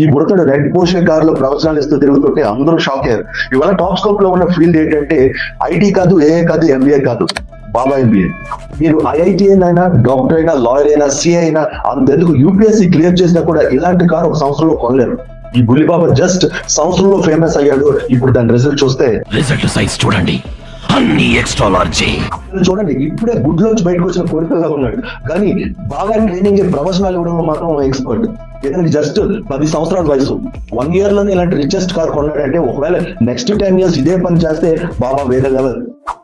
ఈ బుడతడు red పోషే car లో ప్రవచనాలు ఇస్తూ తిరుగుతుంటే అందరూ షాక్ అయ్యారు. ఇవాళ టాప్ స్కోప్ లో ఉన్న ఫీల్డ్ ఏంటంటే ఐటీ కాదు, ఏఏ కాదు, ఎంబీఏ కాదు, బాబా ఎంబీఏ. మీరు ఐఐటీఎన్ అయినా, డాక్టర్ అయినా, లాయర్ అయినా, సిఏ అయినా, అంతెందుకు యూపీఎస్సీ క్లియర్ చేసినా కూడా ఇలాంటి కార్ ఒక సంవత్సరంలో కొనలేరు. ఈ బుల్లి బాబా జస్ట్ సంవత్సరంలో ఫేమస్ అయ్యాడు. ఇప్పుడు దాని రిజల్ట్ చూస్తే, రిజల్ట్ సైజ్ చూడండి, అన్ని ఎక్స్ట్రా లార్జీ. చూడండి ఇప్పుడే గుడ్ లోంచి బయటకు వచ్చిన కొడుకులా ఉన్నాడు. కానీ బాగా ట్రైనింగ్ ప్రొఫెషనల్ ఇవ్వడం మాత్రం ఎక్స్పర్ట్. ఏదైనా జస్ట్ 10 సంవత్సరాల వయసు, 1 year లోనే ఇలాంటి రిచెస్ట్ కార్ కొన్నాడంటే, ఒకవేళ నెక్స్ట్ 10 years ఇదే పని చేస్తే బాబా వేరే లెవెల్.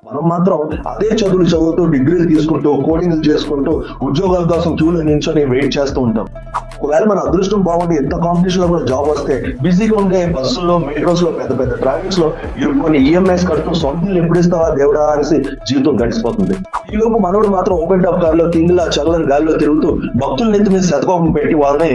మనం మాత్రం అదే చదువులు చదువుతూ, డిగ్రీలు తీసుకుంటూ, కోడింగ్లు చేసుకుంటూ, ఉద్యోగాల కోసం క్యూలో నిల్చొని వెయిట్ చేస్తూ ఉంటాం. ఒకవేళ మన అదృష్టం బాగుండి ఎంత కాంపిటీషన్ లో కూడా జాబ్ వస్తే, బిజీగా ఉండే బస్సుల్లో, మెట్రోస్ లో, పెద్ద పెద్ద ట్రాఫిక్స్ లో ఇరుక్కొని ఈఎంఐస్ కడుతూ సొంత ఇల్లు ఎప్పుడు ఇస్తావా దేవుడా అనేసి జీవితం గడిచిపోతుంది. ఈ లోపు మనోడు మాత్రం ఓపెన్ టాప్ కార్ లో కింగ్లా చల్లని గాలిలో తిరుగుతూ భక్తుల నెత్తి మీద శతకోపం పెట్టి వాళ్ళని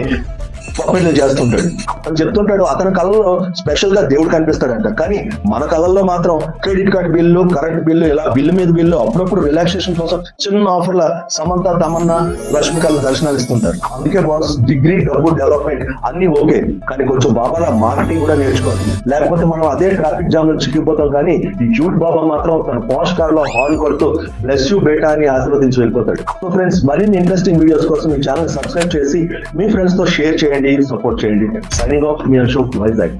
పప్పెట్లు చేస్తుంటాడు. అని చెప్తుంటాడు అతని కళ్ళలో స్పెషల్ గా దేవుడు కనిపిస్తాడంట. కానీ మన కళ్ళల్లో మాత్రం credit card bill, current bill, ఇలా బిల్లు మీద బిల్లు, అప్పుడప్పుడు రిలాక్సేషన్ కోసం చిన్న ఆఫర్ల సమంత, తమన్నా, రష్మికల దర్శనాలు ఇస్తుంటారు. అందుకే బాస్ డిగ్రీ, డబ్బు, డెవలప్మెంట్ అన్ని ఓకే, కానీ కొంచెం బాబాల మార్కెటింగ్ కూడా నేర్చుకోవాలి. లేకపోతే మనం అదే ట్రాఫిక్ జామ్ లో చిక్కిపోతాం. కానీ ఈ క్యూట్ బాబా మాత్రం తన పాష్ కార్ లో హార్న్ కొడుతూ బ్లెస్ యూ బేటా అని ఆశీర్వదించి వెళ్ళిపోతాడు. సో ఫ్రెండ్స్, మరిన్ని ఇంట్రెస్టింగ్ వీడియోస్ కోసం మీ ఛానల్ సబ్స్క్రైబ్ చేసి మీ ఫ్రెండ్స్ తో షేర్ చేయండి, సపోర్ట్ చేయండి. సైనింగ్ ఆఫ్ మీ అశోక్ వైజాగ్.